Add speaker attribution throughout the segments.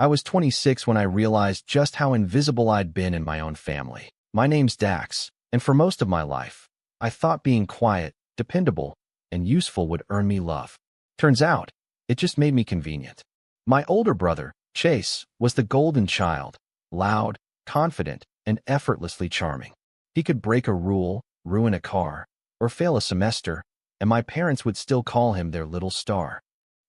Speaker 1: I was 26 when I realized just how invisible I'd been in my own family. My name's Dax, and for most of my life, I thought being quiet, dependable, and useful would earn me love. Turns out, it just made me convenient. My older brother, Chase, was the golden child, loud, confident, and effortlessly charming. He could break a rule, ruin a car, or fail a semester, and my parents would still call him their little star.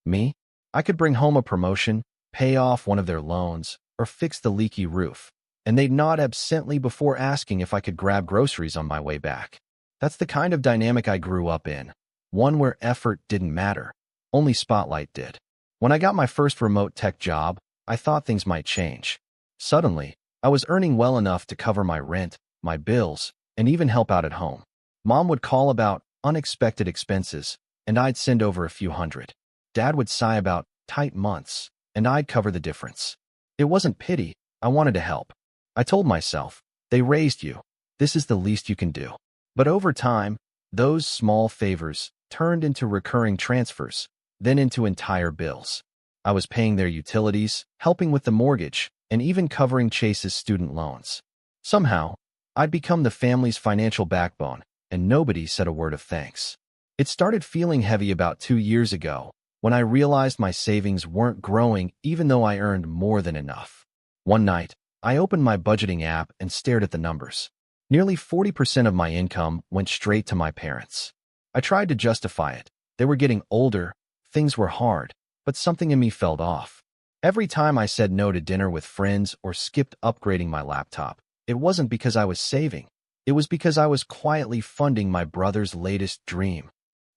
Speaker 1: Me? I could bring home a promotion, pay off one of their loans, or fix the leaky roof, and they'd nod absently before asking if I could grab groceries on my way back. That's the kind of dynamic I grew up in, one where effort didn't matter, only spotlight did. When I got my first remote tech job, I thought things might change. Suddenly, I was earning well enough to cover my rent, my bills, and even help out at home. Mom would call about unexpected expenses, and I'd send over a few hundred. Dad would sigh about tight months, and I'd cover the difference. It wasn't pity, I wanted to help. I told myself, they raised you. This is the least you can do. But over time, those small favors turned into recurring transfers, then into entire bills. I was paying their utilities, helping with the mortgage, and even covering Chase's student loans. Somehow, I'd become the family's financial backbone, and nobody said a word of thanks. It started feeling heavy about 2 years ago, when I realized my savings weren't growing even though I earned more than enough. One night, I opened my budgeting app and stared at the numbers. Nearly 40% of my income went straight to my parents. I tried to justify it. They were getting older, things were hard, but something in me felt off. Every time I said no to dinner with friends or skipped upgrading my laptop, it wasn't because I was saving. It was because I was quietly funding my brother's latest dream.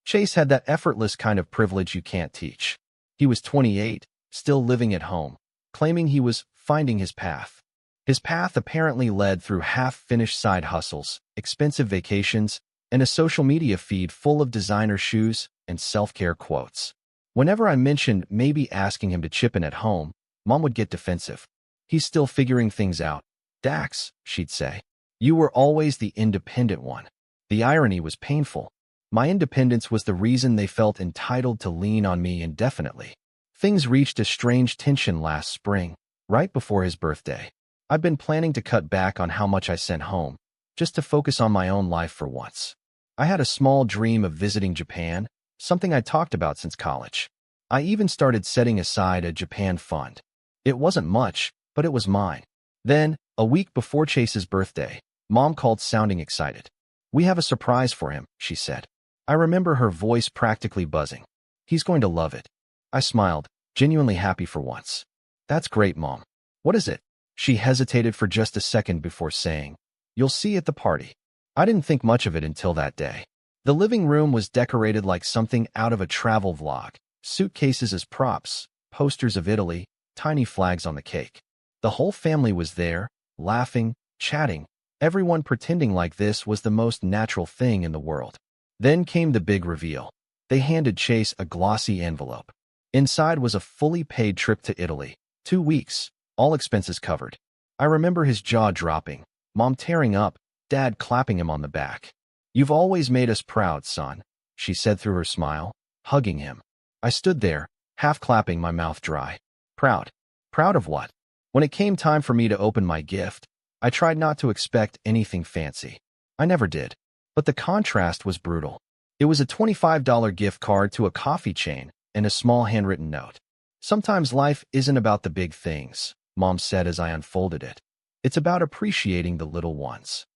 Speaker 1: Chase had that effortless kind of privilege you can't teach. He was 28, still living at home, claiming he was finding his path. His path apparently led through half-finished side hustles, expensive vacations, and a social media feed full of designer shoes and self-care quotes. Whenever I mentioned maybe asking him to chip in at home, Mom would get defensive. He's still figuring things out. Dax, she'd say, you were always the independent one. The irony was painful. My independence was the reason they felt entitled to lean on me indefinitely. Things reached a strange tension last spring, right before his birthday. I'd been planning to cut back on how much I sent home, just to focus on my own life for once. I had a small dream of visiting Japan, something I'd talked about since college. I even started setting aside a Japan fund. It wasn't much, but it was mine. Then, a week before Chase's birthday, Mom called sounding excited. We have a surprise for him, she said. I remember her voice practically buzzing. He's going to love it. I smiled, genuinely happy for once. That's great, Mom. What is it? She hesitated for just a second before saying, you'll see at the party. I didn't think much of it until that day. The living room was decorated like something out of a travel vlog. Suitcases as props, posters of Italy, tiny flags on the cake. The whole family was there, laughing, chatting, everyone pretending like this was the most natural thing in the world. Then came the big reveal. They handed Chase a glossy envelope. Inside was a fully paid trip to Italy. 2 weeks, all expenses covered. I remember his jaw dropping, Mom tearing up, Dad clapping him on the back. You've always made us proud, son, she said through her smile, hugging him. I stood there, half clapping, my mouth dry. Proud. Proud of what? When it came time for me to open my gift, I tried not to expect anything fancy. I never did. But the contrast was brutal. It was a $25 gift card to a coffee chain and a small handwritten note. Sometimes life isn't about the big things, Mom said as I unfolded it. It's about appreciating the little ones.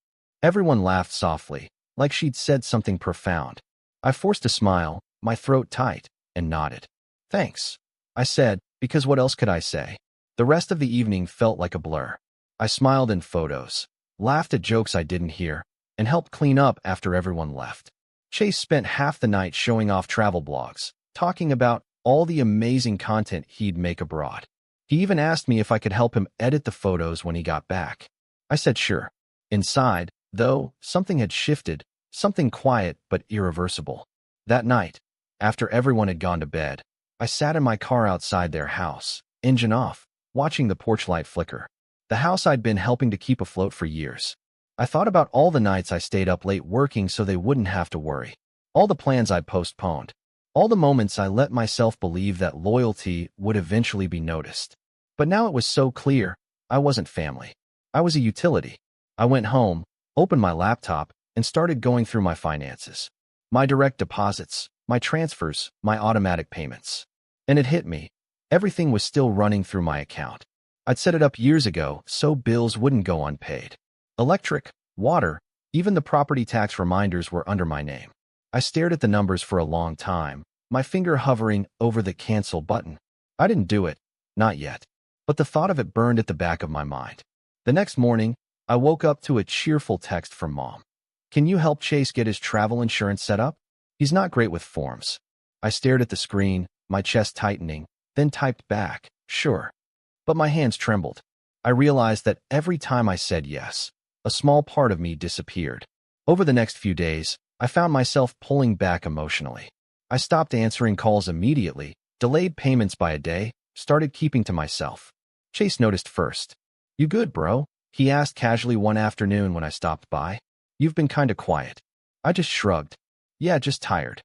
Speaker 1: Everyone laughed softly, like she'd said something profound. I forced a smile, my throat tight, and nodded. Thanks, I said, because what else could I say? The rest of the evening felt like a blur. I smiled in photos, laughed at jokes I didn't hear, and helped clean up after everyone left. Chase spent half the night showing off travel blogs, talking about all the amazing content he'd make abroad. He even asked me if I could help him edit the photos when he got back. I said sure. Inside, though, something had shifted, something quiet but irreversible. That night, after everyone had gone to bed, I sat in my car outside their house, engine off, watching the porch light flicker. The house I'd been helping to keep afloat for years. I thought about all the nights I stayed up late working so they wouldn't have to worry. All the plans I'd postponed. All the moments I let myself believe that loyalty would eventually be noticed. But now it was so clear. I wasn't family. I was a utility. I went home, opened my laptop, and started going through my finances. My direct deposits, my transfers, my automatic payments. And it hit me. Everything was still running through my account. I'd set it up years ago so bills wouldn't go unpaid. Electric, water, even the property tax reminders were under my name. I stared at the numbers for a long time, my finger hovering over the cancel button. I didn't do it, not yet. But the thought of it burned at the back of my mind. The next morning, I woke up to a cheerful text from Mom. "Can you help Chase get his travel insurance set up? He's not great with forms." I stared at the screen, my chest tightening, then typed back, "Sure." But my hands trembled. I realized that every time I said yes, a small part of me disappeared. Over the next few days, I found myself pulling back emotionally. I stopped answering calls immediately, delayed payments by a day, started keeping to myself. Chase noticed first. "You good, bro?" he asked casually one afternoon when I stopped by. "You've been kinda quiet." I just shrugged. "Yeah, just tired."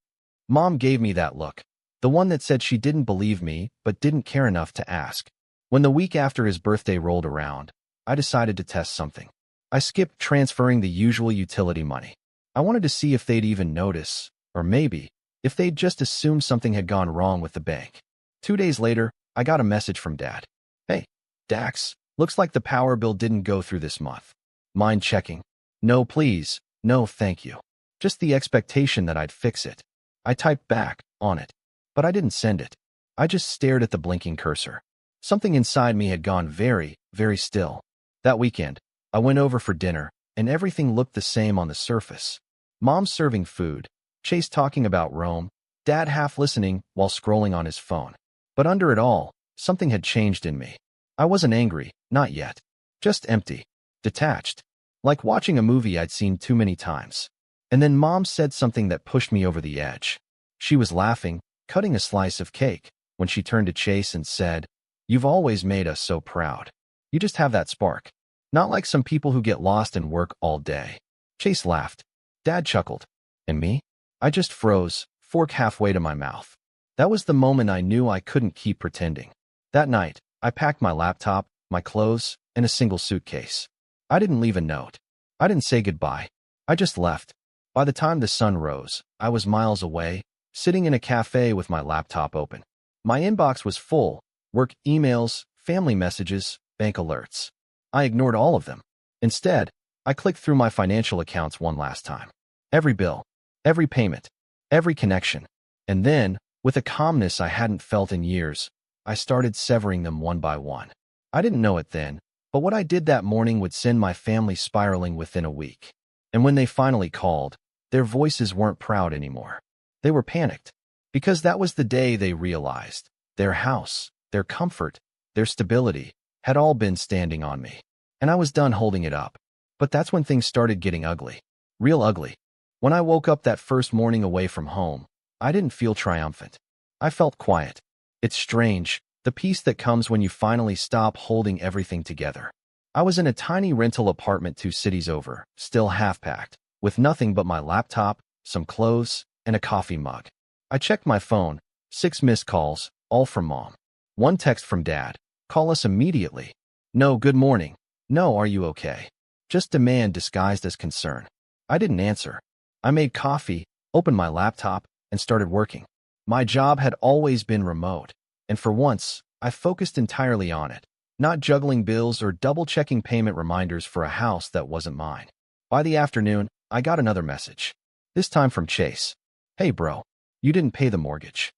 Speaker 1: Mom gave me that look, the one that said she didn't believe me but didn't care enough to ask. When the week after his birthday rolled around, I decided to test something. I skipped transferring the usual utility money. I wanted to see if they'd even notice, or maybe, if they'd just assume something had gone wrong with the bank. 2 days later, I got a message from Dad. "Hey, Dax, looks like the power bill didn't go through this month. Mind checking?" "No, please. No, thank you." Just the expectation that I'd fix it. I typed back, "On it." But I didn't send it. I just stared at the blinking cursor. Something inside me had gone very, very still. That weekend, I went over for dinner, and everything looked the same on the surface. Mom serving food, Chase talking about Rome, Dad half listening while scrolling on his phone. But under it all, something had changed in me. I wasn't angry, not yet. Just empty, detached. Like watching a movie I'd seen too many times. And then Mom said something that pushed me over the edge. She was laughing, cutting a slice of cake, when she turned to Chase and said, "You've always made us so proud. You just have that spark. Not like some people who get lost and work all day." Chase laughed. Dad chuckled. And me? I just froze, fork halfway to my mouth. That was the moment I knew I couldn't keep pretending. That night, I packed my laptop, my clothes, and a single suitcase. I didn't leave a note. I didn't say goodbye. I just left. By the time the sun rose, I was miles away, sitting in a cafe with my laptop open. My inbox was full. Work emails, family messages, bank alerts. I ignored all of them. Instead, I clicked through my financial accounts one last time. Every bill, every payment, every connection. And then, with a calmness I hadn't felt in years, I started severing them one by one. I didn't know it then, but what I did that morning would send my family spiraling within a week. And when they finally called, their voices weren't proud anymore. They were panicked. Because that was the day they realized their house, their comfort, their stability, had all been standing on me. And I was done holding it up. But that's when things started getting ugly. Real ugly. When I woke up that first morning away from home, I didn't feel triumphant. I felt quiet. It's strange, the peace that comes when you finally stop holding everything together. I was in a tiny rental apartment 2 cities over, still half-packed, with nothing but my laptop, some clothes, and a coffee mug. I checked my phone, 6 missed calls, all from Mom. 1 text from Dad, "Call us immediately." No, "Good morning." No, "Are you okay?" Just demand disguised as concern. I didn't answer. I made coffee, opened my laptop, and started working. My job had always been remote, and for once, I focused entirely on it, not juggling bills or double-checking payment reminders for a house that wasn't mine. By the afternoon, I got another message. This time from Chase. "Hey bro, you didn't pay the mortgage."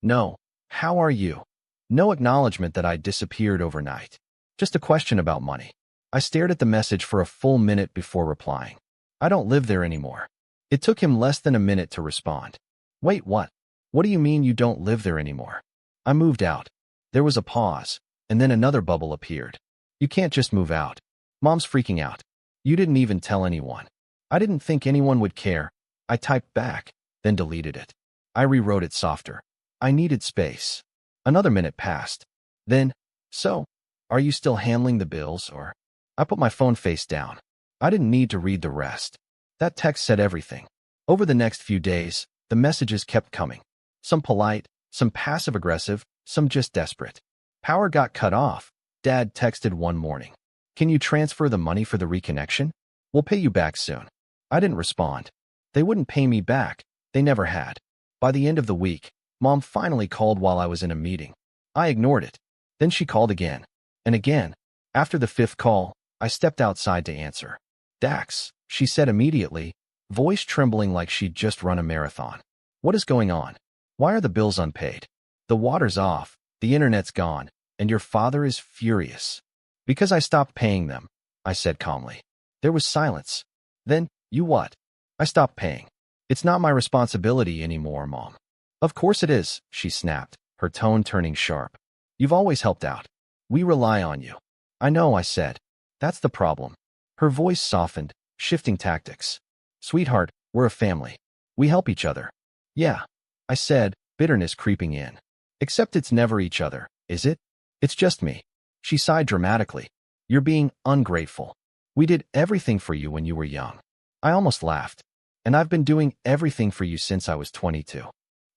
Speaker 1: "No, how are you?" No acknowledgement that I'd disappeared overnight. Just a question about money. I stared at the message for a full minute before replying. "I don't live there anymore." It took him less than a minute to respond. "Wait, what? What do you mean you don't live there anymore?" "I moved out." There was a pause, and then another bubble appeared. "You can't just move out." "Mom's freaking out." "You didn't even tell anyone." "I didn't think anyone would care." I typed back, then deleted it. I rewrote it softer. I needed space. Another minute passed. Then, "So, are you still handling the bills, or?" I put my phone face down. I didn't need to read the rest. That text said everything. Over the next few days, the messages kept coming. Some polite, some passive-aggressive, some just desperate. Power got cut off, Dad texted one morning. Can you transfer the money for the reconnection? We'll pay you back soon. I didn't respond. They wouldn't pay me back. They never had. By the end of the week, Mom finally called while I was in a meeting. I ignored it. Then she called again. And again. After the fifth call, I stepped outside to answer. Dax, she said immediately, voice trembling like she'd just run a marathon. What is going on? Why are the bills unpaid? The water's off, the internet's gone, and your father is furious. Because I stopped paying them, I said calmly. There was silence. Then, you what? I stopped paying. It's not my responsibility anymore, Mom. Of course it is, she snapped, her tone turning sharp. You've always helped out. We rely on you. I know, I said. That's the problem. Her voice softened, shifting tactics. Sweetheart, we're a family. We help each other. Yeah, I said, bitterness creeping in. Except it's never each other, is it? It's just me. She sighed dramatically. You're being ungrateful. We did everything for you when you were young. I almost laughed. And I've been doing everything for you since I was 22.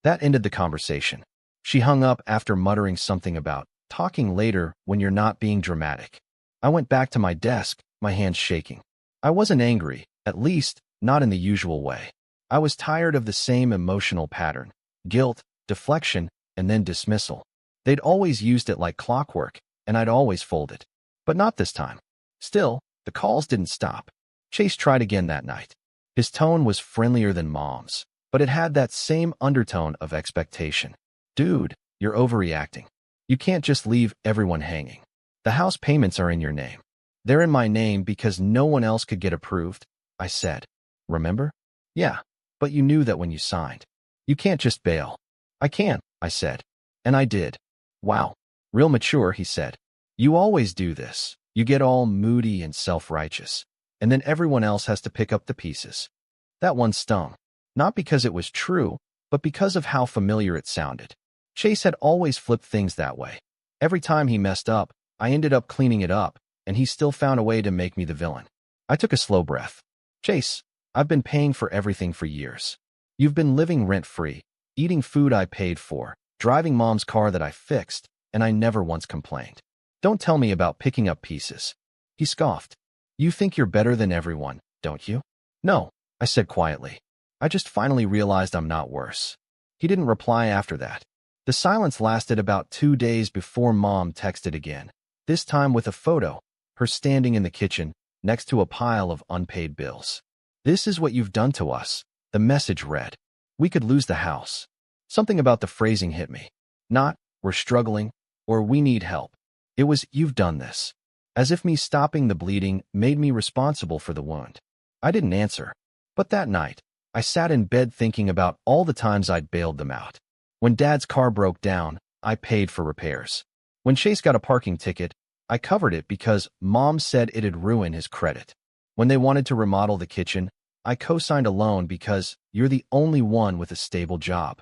Speaker 1: That ended the conversation. She hung up after muttering something about talking later when you're not being dramatic. I went back to my desk, my hands shaking. I wasn't angry, at least, not in the usual way. I was tired of the same emotional pattern. Guilt, deflection, and then dismissal. They'd always used it like clockwork, and I'd always folded. But not this time. Still, the calls didn't stop. Chase tried again that night. His tone was friendlier than Mom's, but it had that same undertone of expectation. Dude, you're overreacting. You can't just leave everyone hanging. The house payments are in your name. They're in my name because no one else could get approved, I said. Remember? Yeah, but you knew that when you signed. You can't just bail. I can, I said. And I did. Wow. Real mature, he said. You always do this. You get all moody and self-righteous. And then everyone else has to pick up the pieces. That one stung. Not because it was true, but because of how familiar it sounded. Chase had always flipped things that way. Every time he messed up, I ended up cleaning it up, and he still found a way to make me the villain. I took a slow breath. Chase, I've been paying for everything for years. You've been living rent-free, eating food I paid for, driving Mom's car that I fixed, and I never once complained. Don't tell me about picking up pieces. He scoffed. You think you're better than everyone, don't you? No, I said quietly. I just finally realized I'm not worse. He didn't reply after that. The silence lasted about 2 days before Mom texted again, this time with a photo, her standing in the kitchen, next to a pile of unpaid bills. This is what you've done to us, the message read. We could lose the house. Something about the phrasing hit me. Not, we're struggling, or we need help. It was, you've done this. As if me stopping the bleeding made me responsible for the wound. I didn't answer. But that night, I sat in bed thinking about all the times I'd bailed them out. When Dad's car broke down, I paid for repairs. When Chase got a parking ticket, I covered it because Mom said it'd ruin his credit. When they wanted to remodel the kitchen, I co-signed a loan because you're the only one with a stable job.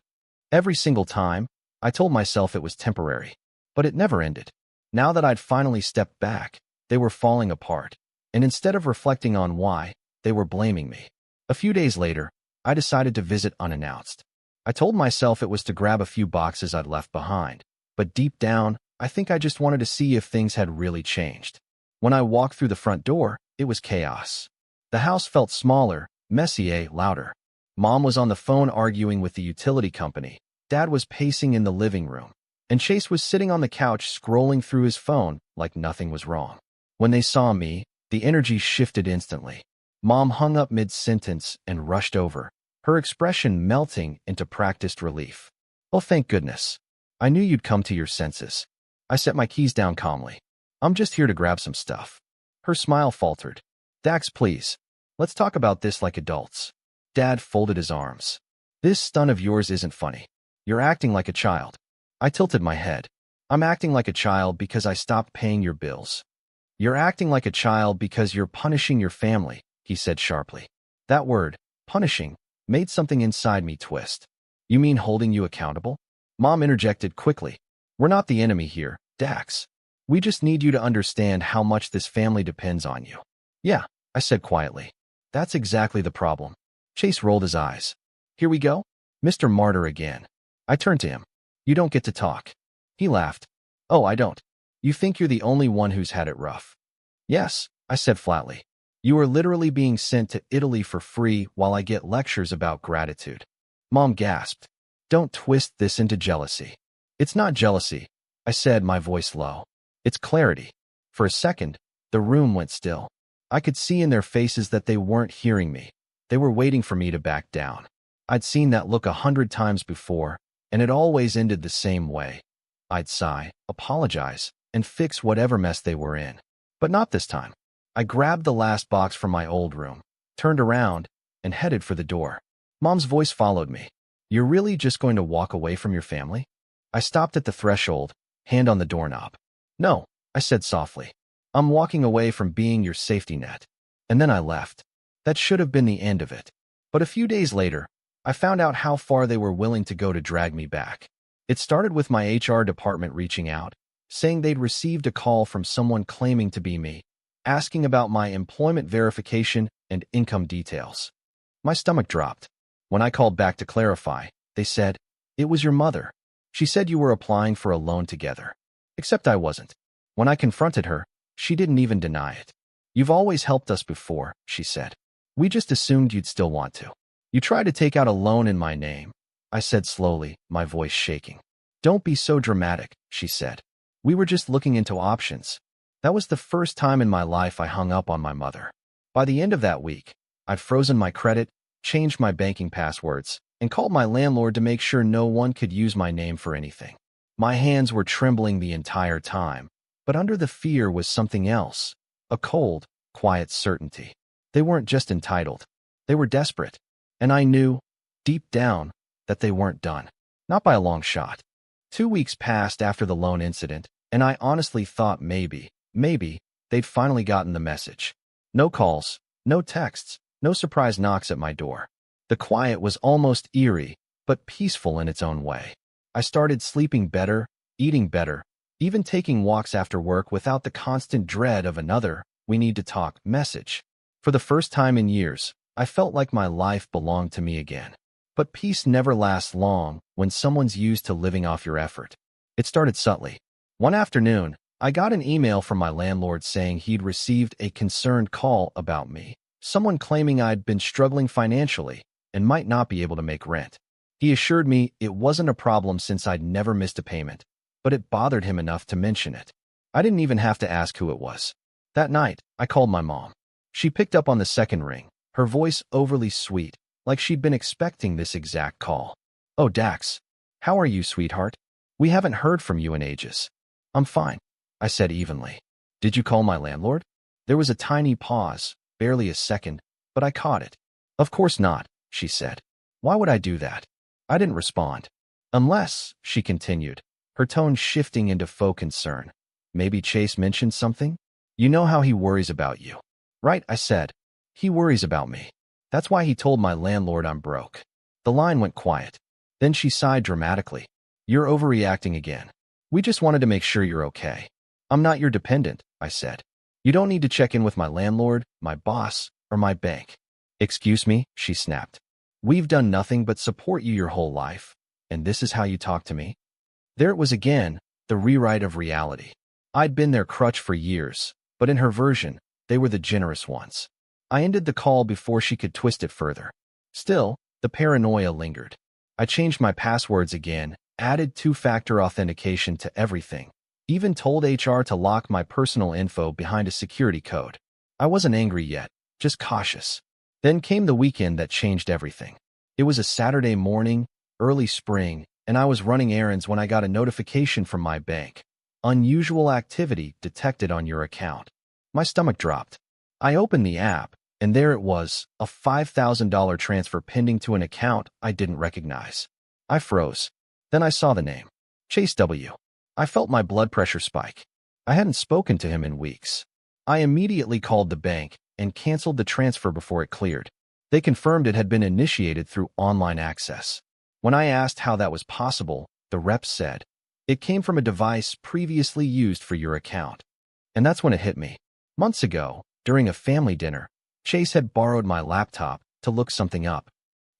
Speaker 1: Every single time, I told myself it was temporary. But it never ended. Now that I'd finally stepped back, they were falling apart. And instead of reflecting on why, they were blaming me. A few days later, I decided to visit unannounced. I told myself it was to grab a few boxes I'd left behind, but deep down, I think I just wanted to see if things had really changed. When I walked through the front door, it was chaos. The house felt smaller, messier, louder. Mom was on the phone arguing with the utility company. Dad was pacing in the living room, and Chase was sitting on the couch scrolling through his phone like nothing was wrong. When they saw me, the energy shifted instantly. Mom hung up mid-sentence and rushed over, her expression melting into practiced relief. Oh, thank goodness. I knew you'd come to your senses. I set my keys down calmly. I'm just here to grab some stuff. Her smile faltered. Dax, please. Let's talk about this like adults. Dad folded his arms. This stunt of yours isn't funny. You're acting like a child. I tilted my head. I'm acting like a child because I stopped paying your bills. You're acting like a child because you're punishing your family, he said sharply. That word, punishing, made something inside me twist. You mean holding you accountable? Mom interjected quickly. We're not the enemy here, Dax. We just need you to understand how much this family depends on you. Yeah, I said quietly. That's exactly the problem. Chase rolled his eyes. Here we go? Mr. Martyr again. I turned to him. You don't get to talk. He laughed. Oh, I don't. You think you're the only one who's had it rough. Yes, I said flatly. You are literally being sent to Italy for free while I get lectures about gratitude. Mom gasped. Don't twist this into jealousy. It's not jealousy, I said, my voice low. It's clarity. For a second, the room went still. I could see in their faces that they weren't hearing me. They were waiting for me to back down. I'd seen that look 100 times before, and it always ended the same way. I'd sigh, apologize, and fix whatever mess they were in. But not this time. I grabbed the last box from my old room, turned around, and headed for the door. Mom's voice followed me. You're really just going to walk away from your family? I stopped at the threshold, hand on the doorknob. No, I said softly. I'm walking away from being your safety net. And then I left. That should have been the end of it. But a few days later, I found out how far they were willing to go to drag me back. It started with my HR department reaching out, saying they'd received a call from someone claiming to be me, asking about my employment verification and income details. My stomach dropped. When I called back to clarify, they said, it was your mother. She said you were applying for a loan together. Except I wasn't. When I confronted her, she didn't even deny it. You've always helped us before, she said. We just assumed you'd still want to. You tried to take out a loan in my name, I said slowly, my voice shaking. Don't be so dramatic, she said. We were just looking into options. That was the first time in my life I hung up on my mother. By the end of that week, I'd frozen my credit, changed my banking passwords, and called my landlord to make sure no one could use my name for anything. My hands were trembling the entire time, but under the fear was something else, a cold, quiet certainty. They weren't just entitled. They were desperate. And I knew, deep down, that they weren't done. Not by a long shot. 2 weeks passed after the loan incident, and I honestly thought maybe, they'd finally gotten the message. No calls, no texts, no surprise knocks at my door. The quiet was almost eerie, but peaceful in its own way. I started sleeping better, eating better, even taking walks after work without the constant dread of another, we need to talk, message. For the first time in years, I felt like my life belonged to me again. But peace never lasts long when someone's used to living off your effort. It started subtly. One afternoon, I got an email from my landlord saying he'd received a concerned call about me, someone claiming I'd been struggling financially and might not be able to make rent. He assured me it wasn't a problem since I'd never missed a payment, but it bothered him enough to mention it. I didn't even have to ask who it was. That night, I called my mom. She picked up on the second ring, her voice overly sweet, like she'd been expecting this exact call. Oh, Dax, how are you, sweetheart? We haven't heard from you in ages. I'm fine, I said evenly. Did you call my landlord? There was a tiny pause, barely a second, but I caught it. Of course not, she said. Why would I do that? I didn't respond. Unless, she continued, her tone shifting into faux concern. Maybe Chase mentioned something? You know how he worries about you. Right, I said. He worries about me. That's why he told my landlord I'm broke. The line went quiet. Then she sighed dramatically. You're overreacting again. We just wanted to make sure you're okay. I'm not your dependent, I said. You don't need to check in with my landlord, my boss, or my bank. Excuse me, she snapped. We've done nothing but support you your whole life, and this is how you talk to me? There it was again, the rewrite of reality. I'd been their crutch for years, but in her version, they were the generous ones. I ended the call before she could twist it further. Still, the paranoia lingered. I changed my passwords again, added two-factor authentication to everything, even told HR to lock my personal info behind a security code. I wasn't angry yet, just cautious. Then came the weekend that changed everything. It was a Saturday morning, early spring, and I was running errands when I got a notification from my bank. Unusual activity detected on your account. My stomach dropped. I opened the app, and there it was, a $5,000 transfer pending to an account I didn't recognize. I froze. Then I saw the name. Chase W. I felt my blood pressure spike. I hadn't spoken to him in weeks. I immediately called the bank and canceled the transfer before it cleared. They confirmed it had been initiated through online access. When I asked how that was possible, the rep said, it came from a device previously used for your account. And that's when it hit me. Months ago, during a family dinner, Chase had borrowed my laptop to look something up.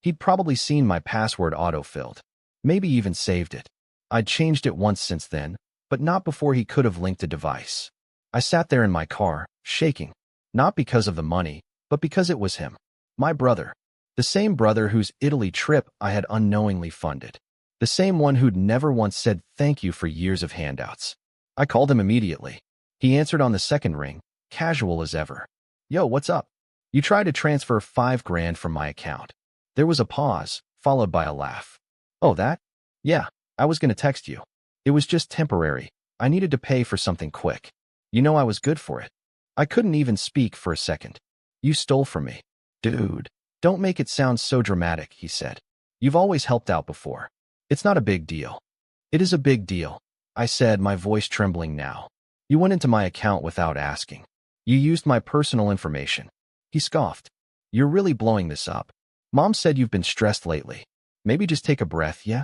Speaker 1: He'd probably seen my password autofilled, maybe even saved it. I'd changed it once since then, but not before he could have linked a device. I sat there in my car, shaking, not because of the money, but because it was him. My brother. The same brother whose Italy trip I had unknowingly funded. The same one who'd never once said thank you for years of handouts. I called him immediately. He answered on the second ring, casual as ever. Yo, what's up? You tried to transfer $5,000 from my account. There was a pause, followed by a laugh. Oh, that? Yeah, I was going to text you. It was just temporary. I needed to pay for something quick. You know I was good for it. I couldn't even speak for a second. You stole from me. Dude, don't make it sound so dramatic, he said. You've always helped out before. It's not a big deal. It is a big deal, I said, my voice trembling now. You went into my account without asking. You used my personal information. He scoffed. You're really blowing this up. Mom said you've been stressed lately. Maybe just take a breath, yeah?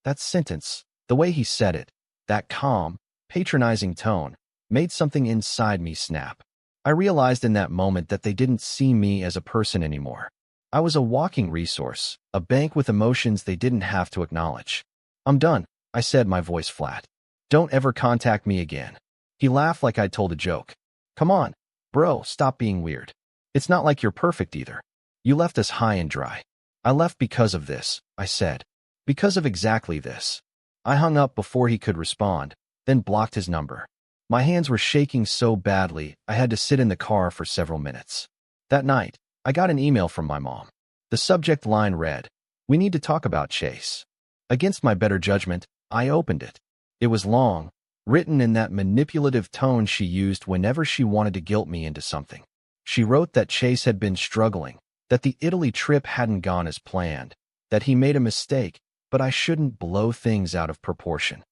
Speaker 1: That sentence, the way he said it, that calm, patronizing tone, made something inside me snap. I realized in that moment that they didn't see me as a person anymore. I was a walking resource, a bank with emotions they didn't have to acknowledge. I'm done, I said, my voice flat. Don't ever contact me again. He laughed like I'd told a joke. Come on, bro, stop being weird. It's not like you're perfect either. You left us high and dry. I left because of this, I said. Because of exactly this. I hung up before he could respond, then blocked his number. My hands were shaking so badly, I had to sit in the car for several minutes. That night, I got an email from my mom. The subject line read, "We need to talk about Chase." Against my better judgment, I opened it. It was long, written in that manipulative tone she used whenever she wanted to guilt me into something. She wrote that Chase had been struggling, that the Italy trip hadn't gone as planned, that he made a mistake, but I shouldn't blow things out of proportion.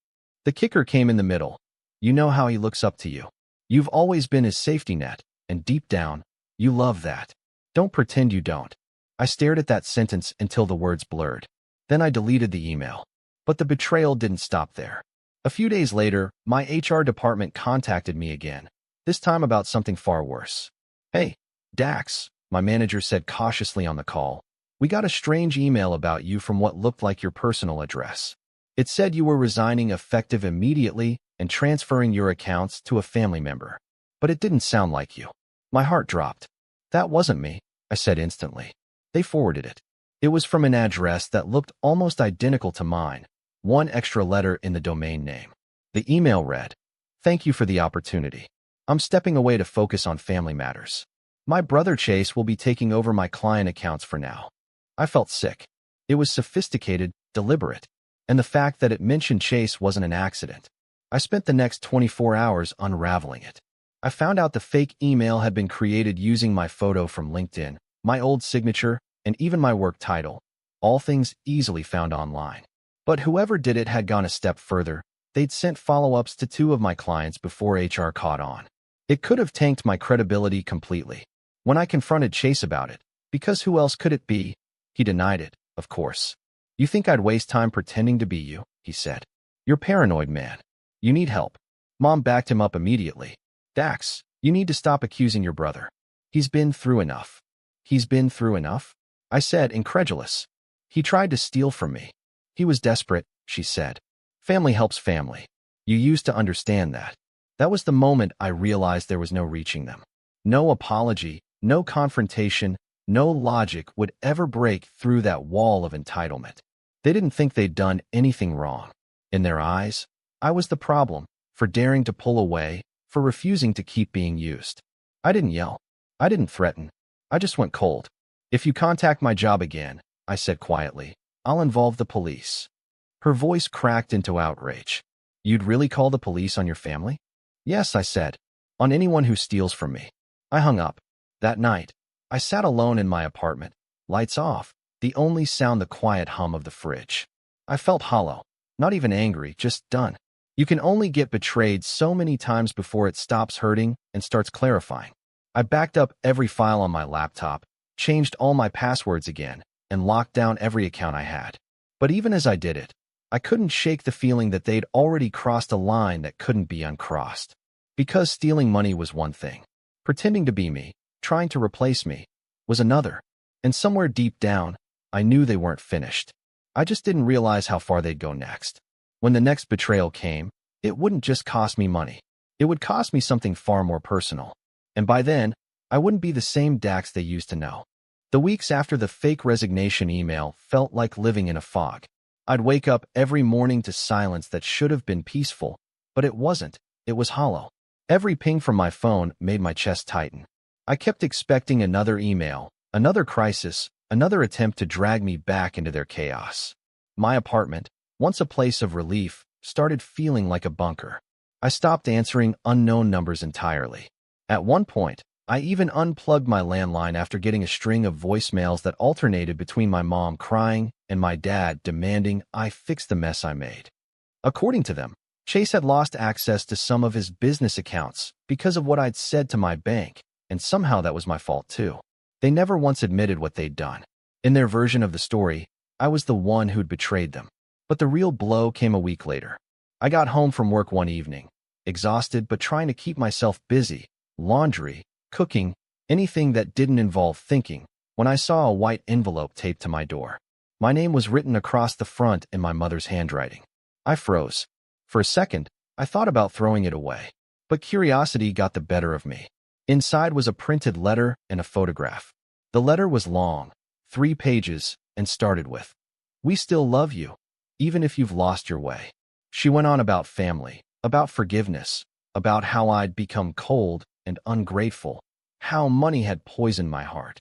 Speaker 1: The kicker came in the middle. You know how he looks up to you. You've always been his safety net, and deep down, you love that. Don't pretend you don't. I stared at that sentence until the words blurred. Then I deleted the email. But the betrayal didn't stop there. A few days later, my HR department contacted me again, this time about something far worse. Hey, Dax, my manager said cautiously on the call. We got a strange email about you from what looked like your personal address. It said you were resigning effective immediately and transferring your accounts to a family member. But it didn't sound like you. My heart dropped. That wasn't me, I said instantly. They forwarded it. It was from an address that looked almost identical to mine, one extra letter in the domain name. The email read, "Thank you for the opportunity. I'm stepping away to focus on family matters. My brother Chase will be taking over my client accounts for now." I felt sick. It was sophisticated, deliberate, and the fact that it mentioned Chase wasn't an accident. I spent the next 24 hours unraveling it. I found out the fake email had been created using my photo from LinkedIn, my old signature, and even my work title, all things easily found online. But whoever did it had gone a step further. They'd sent follow-ups to 2 of my clients before HR caught on. It could have tanked my credibility completely. When I confronted Chase about it, because who else could it be? He denied it, of course. "You think I'd waste time pretending to be you?" he said. "You're paranoid, man. You need help." Mom backed him up immediately. "Dax, you need to stop accusing your brother. He's been through enough." "He's been through enough?" I said, incredulous. "He tried to steal from me. He was desperate," she said. "Family helps family. You used to understand that." That was the moment I realized there was no reaching them. No apology, no confrontation, no logic would ever break through that wall of entitlement. They didn't think they'd done anything wrong. In their eyes, I was the problem, for daring to pull away, for refusing to keep being used. I didn't yell. I didn't threaten. I just went cold. "If you contact my job again," I said quietly, "I'll involve the police." Her voice cracked into outrage. "You'd really call the police on your family?" "Yes," I said, "on anyone who steals from me." I hung up. That night, I sat alone in my apartment, lights off, the only sound the quiet hum of the fridge. I felt hollow, not even angry, just done. You can only get betrayed so many times before it stops hurting and starts clarifying. I backed up every file on my laptop, changed all my passwords again, and locked down every account I had. But even as I did it, I couldn't shake the feeling that they'd already crossed a line that couldn't be uncrossed. Because stealing money was one thing. Pretending to be me, trying to replace me, was another. And somewhere deep down, I knew they weren't finished. I just didn't realize how far they'd go next. When the next betrayal came, it wouldn't just cost me money. It would cost me something far more personal. And by then, I wouldn't be the same Dax they used to know. The weeks after the fake resignation email felt like living in a fog. I'd wake up every morning to silence that should have been peaceful, but it wasn't. It was hollow. Every ping from my phone made my chest tighten. I kept expecting another email, another crisis, another attempt to drag me back into their chaos. My apartment, once a place of relief, started feeling like a bunker. I stopped answering unknown numbers entirely. At one point, I even unplugged my landline after getting a string of voicemails that alternated between my mom crying and my dad demanding I fix the mess I made. According to them, Chase had lost access to some of his business accounts because of what I'd said to my bank, and somehow that was my fault too. They never once admitted what they'd done. In their version of the story, I was the one who'd betrayed them. But the real blow came a week later. I got home from work one evening, exhausted but trying to keep myself busy, laundry, cooking, anything that didn't involve thinking, when I saw a white envelope taped to my door. My name was written across the front in my mother's handwriting. I froze. For a second, I thought about throwing it away, but curiosity got the better of me. Inside was a printed letter and a photograph. The letter was long, 3 pages, and started with, "We still love you, even if you've lost your way." She went on about family, about forgiveness, about how I'd become cold and ungrateful, how money had poisoned my heart.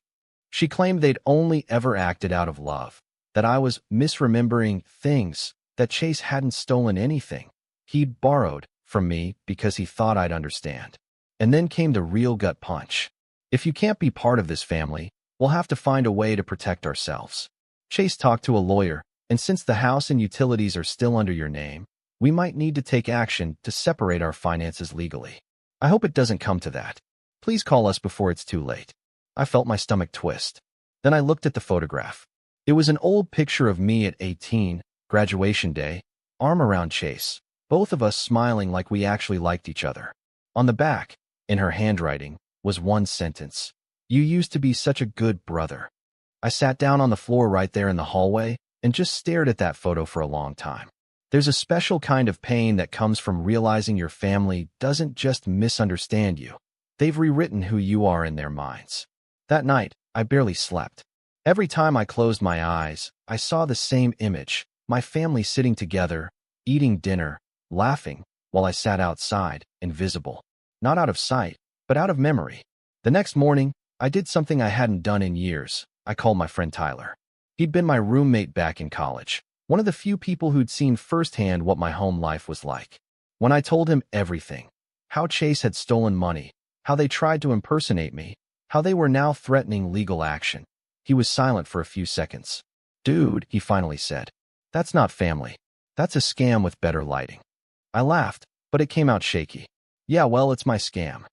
Speaker 1: She claimed they'd only ever acted out of love, that I was misremembering things, that Chase hadn't stolen anything. He'd borrowed from me because he thought I'd understand. And then came the real gut punch. "If you can't be part of this family, we'll have to find a way to protect ourselves. Chase talked to a lawyer, and since the house and utilities are still under your name, we might need to take action to separate our finances legally. I hope it doesn't come to that. Please call us before it's too late." I felt my stomach twist. Then I looked at the photograph. It was an old picture of me at 18, graduation day, arm around Chase, both of us smiling like we actually liked each other. On the back, in her handwriting, was one sentence: "You used to be such a good brother." I sat down on the floor right there in the hallway and just stared at that photo for a long time. There's a special kind of pain that comes from realizing your family doesn't just misunderstand you. They've rewritten who you are in their minds. That night, I barely slept. Every time I closed my eyes, I saw the same image, my family sitting together, eating dinner, laughing, while I sat outside, invisible. Not out of sight, but out of memory. The next morning, I did something I hadn't done in years. I called my friend Tyler. He'd been my roommate back in college, one of the few people who'd seen firsthand what my home life was like. When I told him everything, how Chase had stolen money, how they tried to impersonate me, how they were now threatening legal action, he was silent for a few seconds. "Dude," he finally said, "that's not family. That's a scam with better lighting." I laughed, but it came out shaky. "Yeah, well, it's my scam."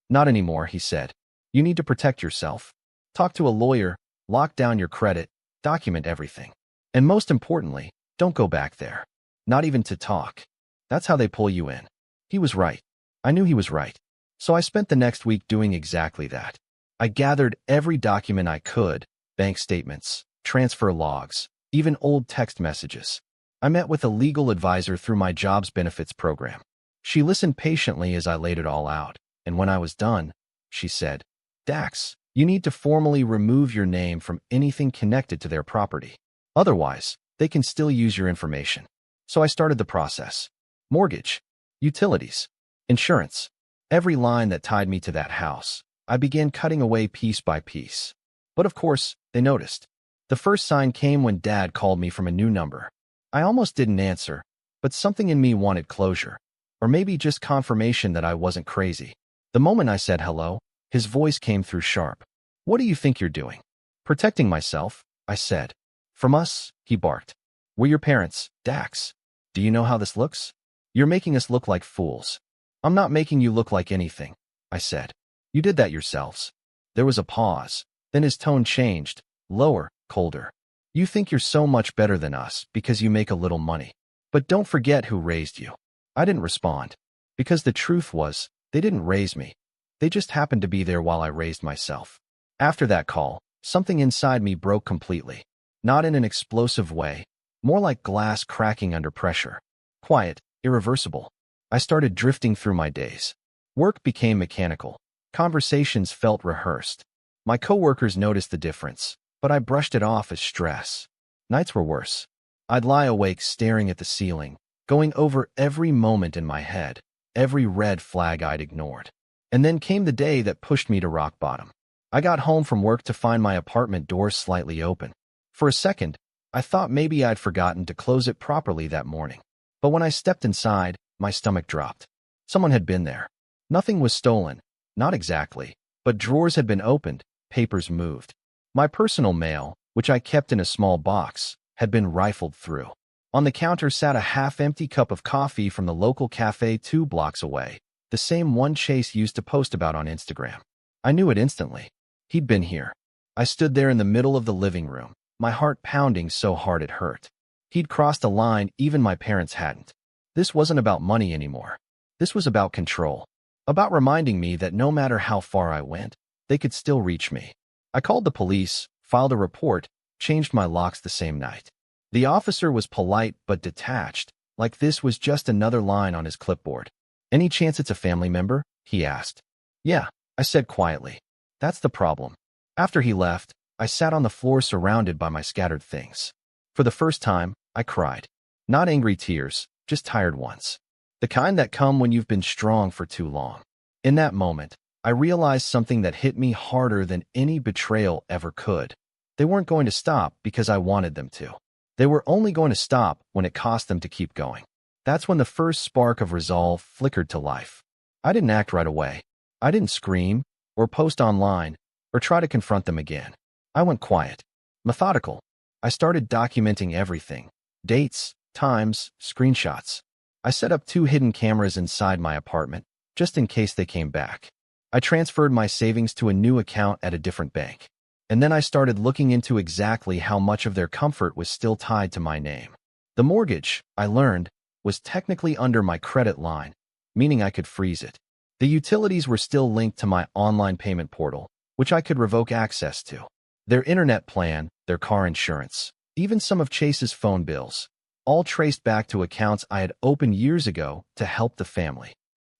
Speaker 1: "Not anymore," he said. "You need to protect yourself. Talk to a lawyer, lock down your credit, document everything. And most importantly, don't go back there. Not even to talk. That's how they pull you in." He was right. I knew he was right. So I spent the next week doing exactly that. I gathered every document I could, bank statements, transfer logs, even old text messages. I met with a legal advisor through my job's benefits program. She listened patiently as I laid it all out, and when I was done, she said, "Dax, you need to formally remove your name from anything connected to their property. Otherwise, they can still use your information." So I started the process. Mortgage, utilities, insurance, every line that tied me to that house. I began cutting away piece by piece. But of course, they noticed. The first sign came when Dad called me from a new number. I almost didn't answer, but something in me wanted closure. Or maybe just confirmation that I wasn't crazy. The moment I said hello, his voice came through sharp. "What do you think you're doing?" "Protecting myself," I said. "From us," he barked. "We're your parents, Dax. Do you know how this looks? You're making us look like fools." "I'm not making you look like anything," I said. "You did that yourselves." There was a pause. Then his tone changed, lower, colder. "You think you're so much better than us because you make a little money. But don't forget who raised you." I didn't respond, because the truth was, they didn't raise me. They just happened to be there while I raised myself. After that call, something inside me broke completely. Not in an explosive way, more like glass cracking under pressure. Quiet, irreversible. I started drifting through my days. Work became mechanical. Conversations felt rehearsed. My coworkers noticed the difference, but I brushed it off as stress. Nights were worse. I'd lie awake staring at the ceiling, going over every moment in my head, every red flag I'd ignored. And then came the day that pushed me to rock bottom. I got home from work to find my apartment door slightly open. For a second, I thought maybe I'd forgotten to close it properly that morning. But when I stepped inside, my stomach dropped. Someone had been there. Nothing was stolen. Not exactly. But drawers had been opened, papers moved. My personal mail, which I kept in a small box, had been rifled through. On the counter sat a half-empty cup of coffee from the local cafe 2 blocks away, the same one Chase used to post about on Instagram. I knew it instantly. He'd been here. I stood there in the middle of the living room, my heart pounding so hard it hurt. He'd crossed a line even my parents hadn't. This wasn't about money anymore. This was about control. About reminding me that no matter how far I went, they could still reach me. I called the police, filed a report, changed my locks the same night. The officer was polite but detached, like this was just another line on his clipboard. "Any chance it's a family member?" he asked. "Yeah," I said quietly. "That's the problem." After he left, I sat on the floor surrounded by my scattered things. For the first time, I cried. Not angry tears, just tired ones. The kind that come when you've been strong for too long. In that moment, I realized something that hit me harder than any betrayal ever could. They weren't going to stop because I wanted them to. They were only going to stop when it cost them to keep going. That's when the first spark of resolve flickered to life. I didn't act right away. I didn't scream, or post online, or try to confront them again. I went quiet, methodical. I started documenting everything. Dates, times, screenshots. I set up 2 hidden cameras inside my apartment, just in case they came back. I transferred my savings to a new account at a different bank. And then I started looking into exactly how much of their comfort was still tied to my name. The mortgage, I learned, was technically under my credit line, meaning I could freeze it. The utilities were still linked to my online payment portal, which I could revoke access to. Their internet plan, their car insurance, even some of Chase's phone bills, all traced back to accounts I had opened years ago to help the family.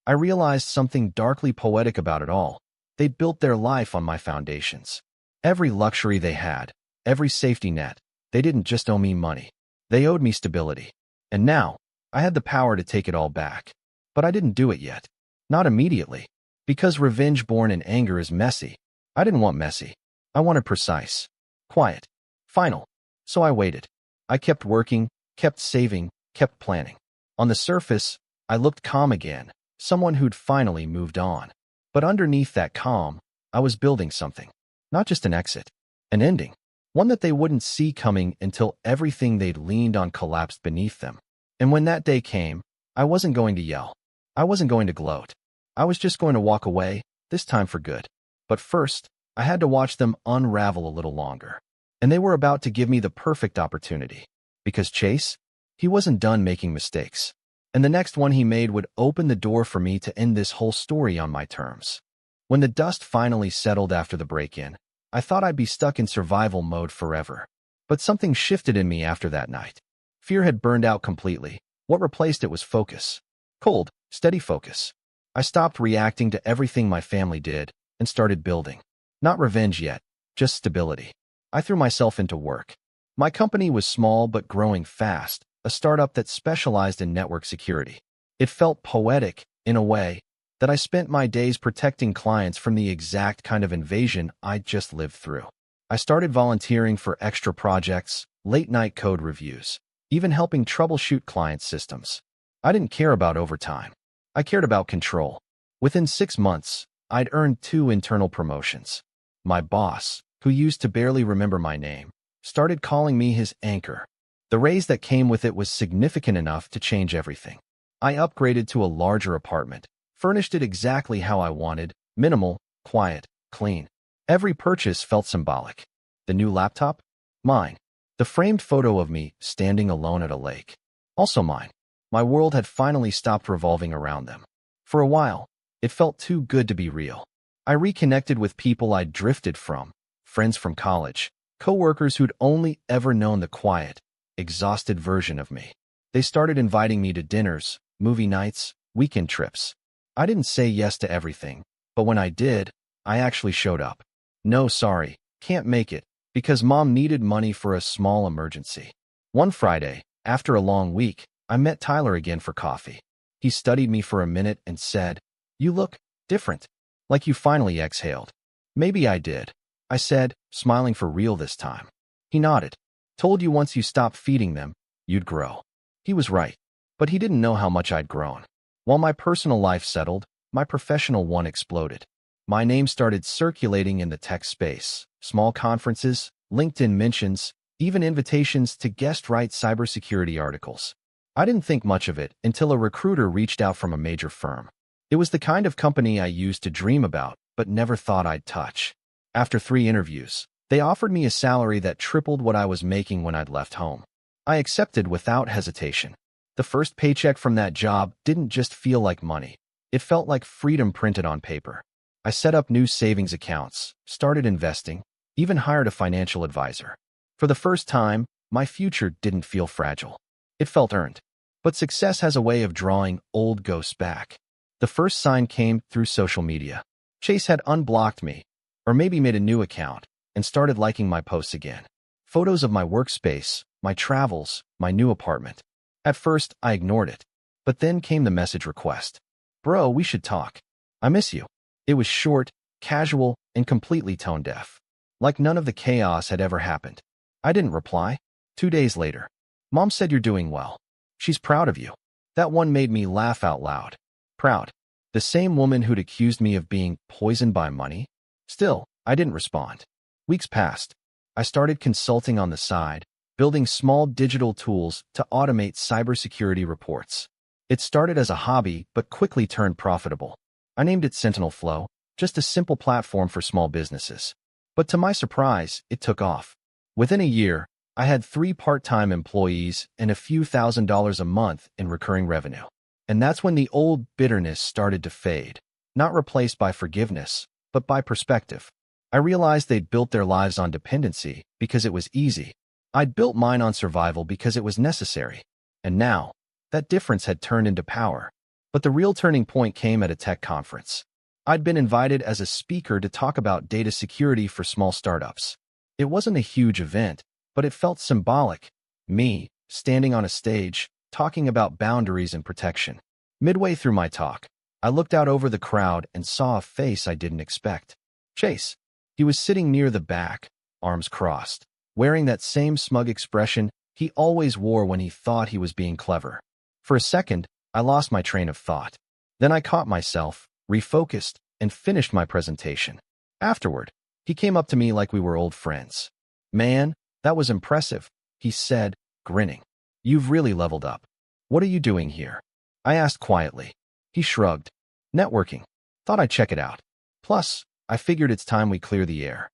Speaker 1: I realized something darkly poetic about it all. They built their life on my foundations. Every luxury they had, every safety net, they didn't just owe me money. They owed me stability. And now, I had the power to take it all back. But I didn't do it yet. Not immediately. Because revenge born in anger is messy. I didn't want messy. I wanted precise. Quiet. Final. So I waited. I kept working, kept saving, kept planning. On the surface, I looked calm again, someone who'd finally moved on. But underneath that calm, I was building something. Not just an exit. An ending. One that they wouldn't see coming until everything they'd leaned on collapsed beneath them. And when that day came, I wasn't going to yell. I wasn't going to gloat. I was just going to walk away, this time for good. But first, I had to watch them unravel a little longer. And they were about to give me the perfect opportunity. Because Chase, he wasn't done making mistakes. And the next one he made would open the door for me to end this whole story on my terms. When the dust finally settled after the break-in, I thought I'd be stuck in survival mode forever. But something shifted in me after that night. Fear had burned out completely. What replaced it was focus. Cold, steady focus. I stopped reacting to everything my family did and started building. Not revenge yet, just stability. I threw myself into work. My company was small but growing fast, a startup that specialized in network security. It felt poetic, in a way, that I spent my days protecting clients from the exact kind of invasion I'd just lived through. I started volunteering for extra projects, late-night code reviews, even helping troubleshoot client systems. I didn't care about overtime. I cared about control. Within 6 months, I'd earned 2 internal promotions. My boss, who used to barely remember my name, started calling me his anchor. The raise that came with it was significant enough to change everything. I upgraded to a larger apartment, furnished it exactly how I wanted, minimal, quiet, clean. Every purchase felt symbolic. The new laptop? Mine. The framed photo of me standing alone at a lake? Also mine. My world had finally stopped revolving around them. For a while, it felt too good to be real. I reconnected with people I'd drifted from, friends from college, coworkers who'd only ever known the quiet, exhausted version of me. They started inviting me to dinners, movie nights, weekend trips. I didn't say yes to everything, but when I did, I actually showed up. No, sorry, can't make it, because Mom needed money for a small emergency. One Friday, after a long week, I met Tyler again for coffee. He studied me for a minute and said, "You look different, like you finally exhaled." "Maybe I did," I said, smiling for real this time. He nodded. "Told you once you stopped feeding them, you'd grow." He was right, but he didn't know how much I'd grown. While my personal life settled, my professional one exploded. My name started circulating in the tech space, small conferences, LinkedIn mentions, even invitations to guest-write cybersecurity articles. I didn't think much of it until a recruiter reached out from a major firm. It was the kind of company I used to dream about, but never thought I'd touch. After 3 interviews, they offered me a salary that tripled what I was making when I'd left home. I accepted without hesitation. The first paycheck from that job didn't just feel like money. It felt like freedom printed on paper. I set up new savings accounts, started investing, even hired a financial advisor. For the first time, my future didn't feel fragile. It felt earned. But success has a way of drawing old ghosts back. The first sign came through social media. Chase had unblocked me, or maybe made a new account, and started liking my posts again. Photos of my workspace, my travels, my new apartment. At first, I ignored it. But then came the message request. "Bro, we should talk. I miss you." It was short, casual, and completely tone-deaf. Like none of the chaos had ever happened. I didn't reply. 2 days later. "Mom said you're doing well. She's proud of you." That one made me laugh out loud. Proud. The same woman who'd accused me of being poisoned by money? Still, I didn't respond. Weeks passed. I started consulting on the side, building small digital tools to automate cybersecurity reports. It started as a hobby, but quickly turned profitable. I named it Sentinel Flow, just a simple platform for small businesses. But to my surprise, it took off. Within a year, I had 3 part-time employees and a few $1,000s a month in recurring revenue. And that's when the old bitterness started to fade, not replaced by forgiveness, but by perspective. I realized they'd built their lives on dependency because it was easy. I'd built mine on survival because it was necessary. And now, that difference had turned into power. But the real turning point came at a tech conference. I'd been invited as a speaker to talk about data security for small startups. It wasn't a huge event, but it felt symbolic. Me, standing on a stage, talking about boundaries and protection. Midway through my talk, I looked out over the crowd and saw a face I didn't expect. Chase. He was sitting near the back, arms crossed, wearing that same smug expression he always wore when he thought he was being clever. For a second, I lost my train of thought. Then I caught myself, refocused, and finished my presentation. Afterward, he came up to me like we were old friends. "Man, that was impressive," he said, grinning. "You've really leveled up. What are you doing here?" I asked quietly. He shrugged. "Networking. Thought I'd check it out. Plus, I figured it's time we clear the air."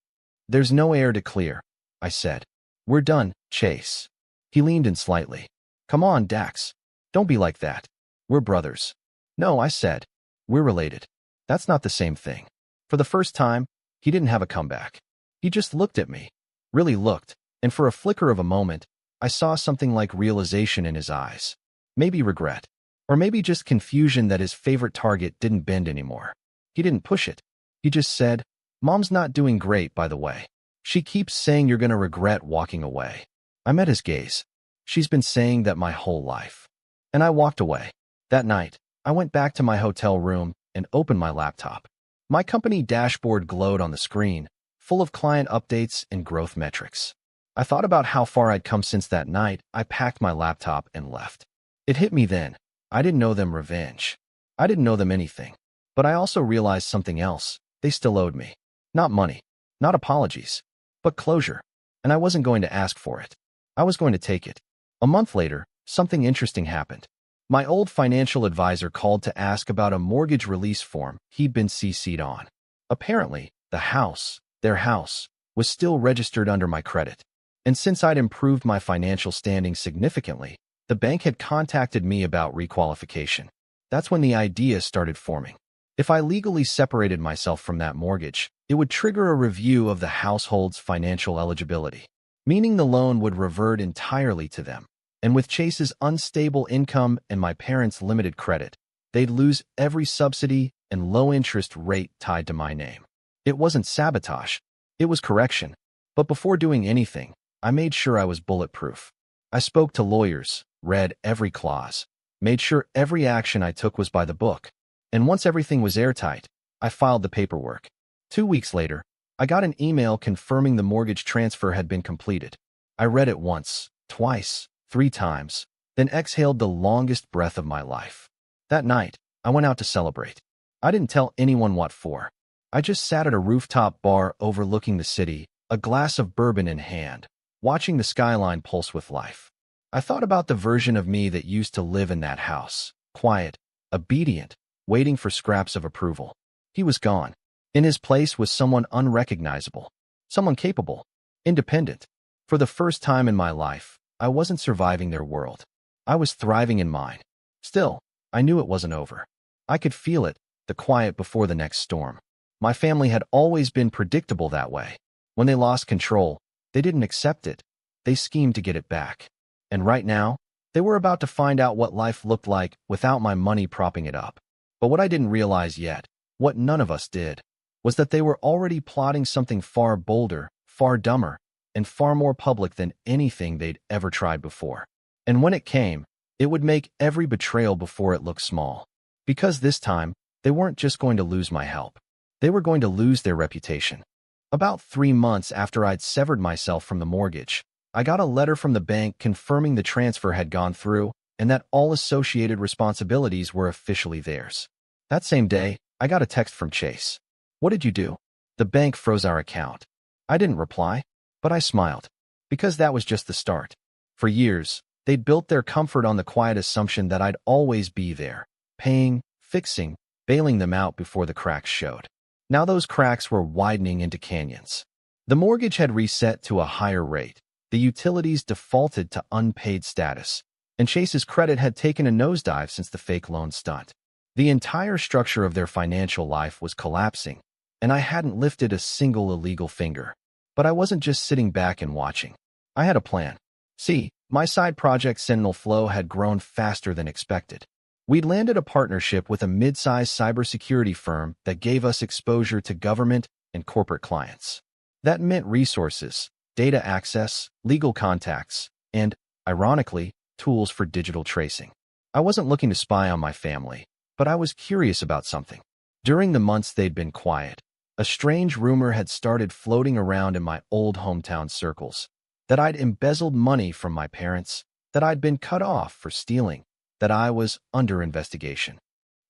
Speaker 1: "There's no air to clear," I said. "We're done, Chase." He leaned in slightly. "Come on, Dax. Don't be like that. We're brothers." "No," I said. "We're related." "That's not the same thing." For the first time, he didn't have a comeback. He just looked at me. Really looked, and for a flicker of a moment, I saw something like realization in his eyes. Maybe regret. Or maybe just confusion that his favorite target didn't bend anymore. He didn't push it. He just said, "Mom's not doing great, by the way. She keeps saying you're gonna regret walking away." I met his gaze. "She's been saying that my whole life." And I walked away. That night, I went back to my hotel room and opened my laptop. My company dashboard glowed on the screen, full of client updates and growth metrics. I thought about how far I'd come since that night. I packed my laptop and left. It hit me then. I didn't know them revenge. I didn't know them anything. But I also realized something else. They still owed me. Not money, not apologies, but closure. And I wasn't going to ask for it. I was going to take it. A month later, something interesting happened. My old financial advisor called to ask about a mortgage release form he'd been CC'd on. Apparently, their house, was still registered under my credit. And since I'd improved my financial standing significantly, the bank had contacted me about requalification. That's when the idea started forming. If I legally separated myself from that mortgage, it would trigger a review of the household's financial eligibility, meaning the loan would revert entirely to them. And with Chase's unstable income and my parents' limited credit, they'd lose every subsidy and low-interest rate tied to my name. It wasn't sabotage. It was correction. But before doing anything, I made sure I was bulletproof. I spoke to lawyers, read every clause, made sure every action I took was by the book. And once everything was airtight, I filed the paperwork. 2 weeks later, I got an email confirming the mortgage transfer had been completed. I read it once, twice, 3 times, then exhaled the longest breath of my life. That night, I went out to celebrate. I didn't tell anyone what for. I just sat at a rooftop bar overlooking the city, a glass of bourbon in hand, watching the skyline pulse with life. I thought about the version of me that used to live in that house, quiet, obedient, waiting for scraps of approval. He was gone. In his place was someone unrecognizable, someone capable, independent. For the first time in my life, I wasn't surviving their world. I was thriving in mine. Still, I knew it wasn't over. I could feel it, the quiet before the next storm. My family had always been predictable that way. When they lost control, they didn't accept it. They schemed to get it back. And right now, they were about to find out what life looked like without my money propping it up. But what I didn't realize yet, what none of us did, was that they were already plotting something far bolder, far dumber, and far more public than anything they'd ever tried before. And when it came, it would make every betrayal before it look small. Because this time, they weren't just going to lose my help. They were going to lose their reputation. About 3 months after I'd severed myself from the mortgage, I got a letter from the bank confirming the transfer had gone through and that all associated responsibilities were officially theirs. That same day, I got a text from Chase. "What did you do?" "The bank froze our account." I didn't reply, but I smiled, because that was just the start. For years, they'd built their comfort on the quiet assumption that I'd always be there, paying, fixing, bailing them out before the cracks showed. Now those cracks were widening into canyons. The mortgage had reset to a higher rate, the utilities defaulted to unpaid status, and Chase's credit had taken a nosedive since the fake loan stunt. The entire structure of their financial life was collapsing, and I hadn't lifted a single illegal finger. But I wasn't just sitting back and watching. I had a plan. See, my side project Sentinel Flow had grown faster than expected. We'd landed a partnership with a mid-sized cybersecurity firm that gave us exposure to government and corporate clients. That meant resources, data access, legal contacts, and, ironically, tools for digital tracing. I wasn't looking to spy on my family, but I was curious about something. During the months they'd been quiet, a strange rumor had started floating around in my old hometown circles, that I'd embezzled money from my parents, that I'd been cut off for stealing, that I was under investigation.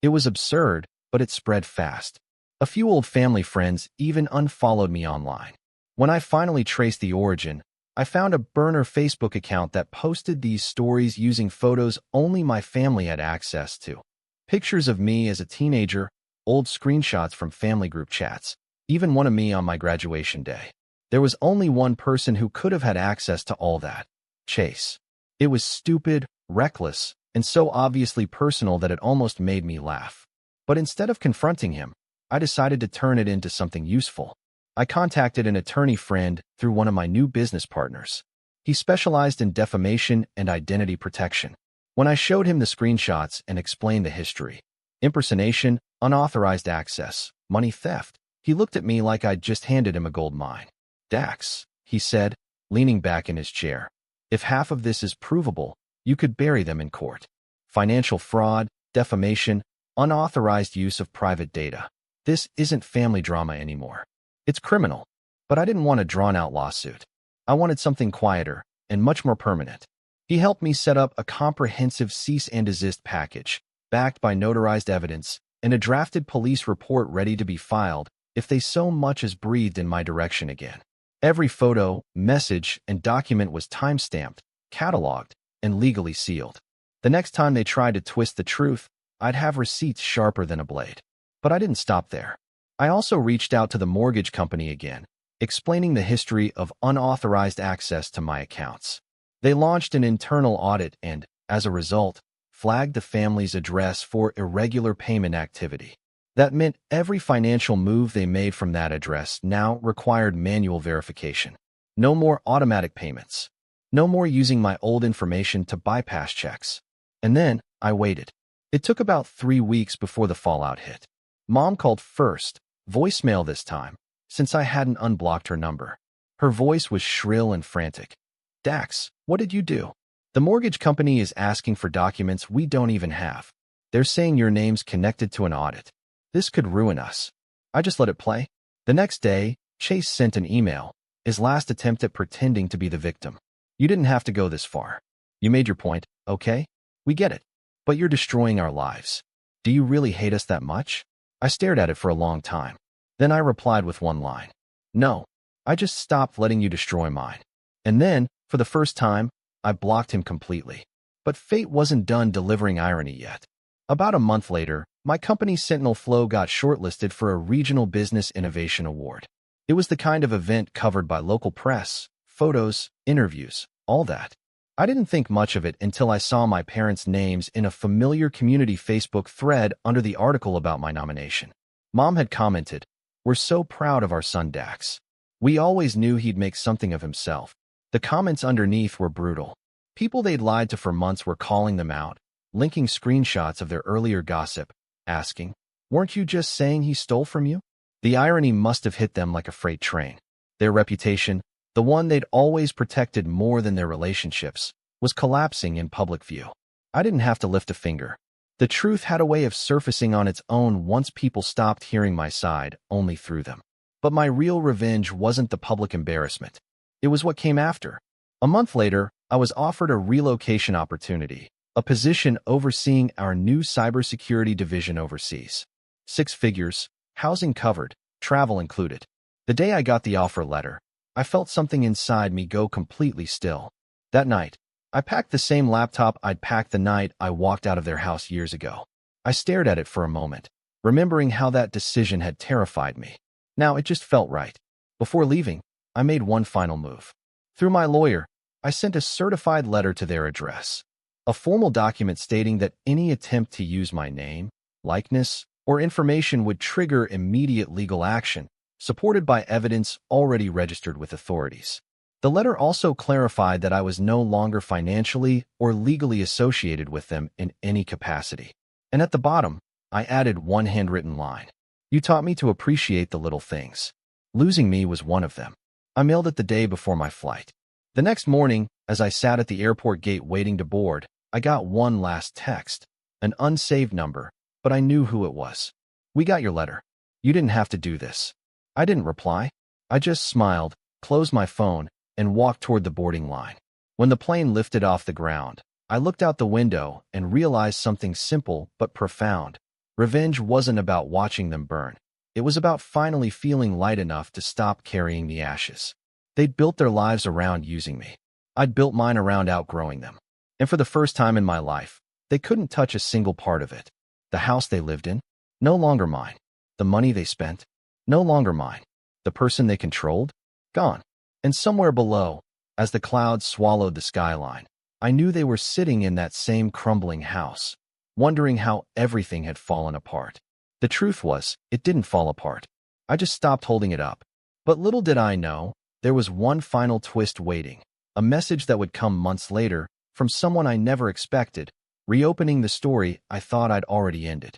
Speaker 1: It was absurd, but it spread fast. A few old family friends even unfollowed me online. When I finally traced the origin, I found a burner Facebook account that posted these stories using photos only my family had access to. Pictures of me as a teenager, old screenshots from family group chats, even one of me on my graduation day. There was only one person who could have had access to all that: Chase. It was stupid, reckless, and so obviously personal that it almost made me laugh. But instead of confronting him, I decided to turn it into something useful. I contacted an attorney friend through one of my new business partners. He specialized in defamation and identity protection. When I showed him the screenshots and explained the history, impersonation, unauthorized access, money theft, he looked at me like I'd just handed him a gold mine. "Dax," he said, leaning back in his chair, "if half of this is provable, you could bury them in court. Financial fraud, defamation, unauthorized use of private data. This isn't family drama anymore. It's criminal." But I didn't want a drawn-out lawsuit. I wanted something quieter and much more permanent. He helped me set up a comprehensive cease and desist package, backed by notarized evidence, and a drafted police report ready to be filed if they so much as breathed in my direction again. Every photo, message, and document was time-stamped, cataloged, and legally sealed. The next time they tried to twist the truth, I'd have receipts sharper than a blade. But I didn't stop there. I also reached out to the mortgage company again, explaining the history of unauthorized access to my accounts. They launched an internal audit and, as a result, flagged the family's address for irregular payment activity. That meant every financial move they made from that address now required manual verification. No more automatic payments. No more using my old information to bypass checks. And then I waited. It took about 3 weeks before the fallout hit. Mom called first, voicemail this time, since I hadn't unblocked her number. Her voice was shrill and frantic. Dax, what did you do? The mortgage company is asking for documents we don't even have. They're saying your name's connected to an audit. This could ruin us. I just let it play. The next day, Chase sent an email, his last attempt at pretending to be the victim. You didn't have to go this far. You made your point, okay? We get it. But you're destroying our lives. Do you really hate us that much? I stared at it for a long time. Then I replied with one line. No, I just stopped letting you destroy mine. And then, for the first time, I blocked him completely. But fate wasn't done delivering irony yet. About a month later, my company Sentinel Flow got shortlisted for a Regional Business Innovation Award. It was the kind of event covered by local press, photos, interviews, all that. I didn't think much of it until I saw my parents' names in a familiar community Facebook thread under the article about my nomination. Mom had commented, "We're so proud of our son Dax. We always knew he'd make something of himself." The comments underneath were brutal. People they'd lied to for months were calling them out, linking screenshots of their earlier gossip, asking, "Weren't you just saying he stole from you?" The irony must have hit them like a freight train. Their reputation, the one they'd always protected more than their relationships, was collapsing in public view. I didn't have to lift a finger. The truth had a way of surfacing on its own once people stopped hearing my side, only through them. But my real revenge wasn't the public embarrassment. It was what came after. A month later, I was offered a relocation opportunity, a position overseeing our new cybersecurity division overseas. 6 figures, housing covered, travel included. The day I got the offer letter, I felt something inside me go completely still. That night, I packed the same laptop I'd packed the night I walked out of their house years ago. I stared at it for a moment, remembering how that decision had terrified me. Now it just felt right. Before leaving, I made one final move. Through my lawyer, I sent a certified letter to their address, a formal document stating that any attempt to use my name, likeness, or information would trigger immediate legal action, supported by evidence already registered with authorities. The letter also clarified that I was no longer financially or legally associated with them in any capacity. And at the bottom, I added one handwritten line. You taught me to appreciate the little things. Losing me was one of them. I mailed it the day before my flight. The next morning, as I sat at the airport gate waiting to board, I got one last text, an unsaved number, but I knew who it was. We got your letter. You didn't have to do this. I didn't reply. I just smiled, closed my phone, and walked toward the boarding line. When the plane lifted off the ground, I looked out the window and realized something simple but profound. Revenge wasn't about watching them burn. It was about finally feeling light enough to stop carrying the ashes. They'd built their lives around using me. I'd built mine around outgrowing them. And for the first time in my life, they couldn't touch a single part of it. The house they lived in, no longer mine. The money they spent, no longer mine. The person they controlled, gone. And somewhere below, as the clouds swallowed the skyline, I knew they were sitting in that same crumbling house, wondering how everything had fallen apart. The truth was, it didn't fall apart. I just stopped holding it up. But little did I know, there was one final twist waiting, a message that would come months later from someone I never expected, reopening the story I thought I'd already ended.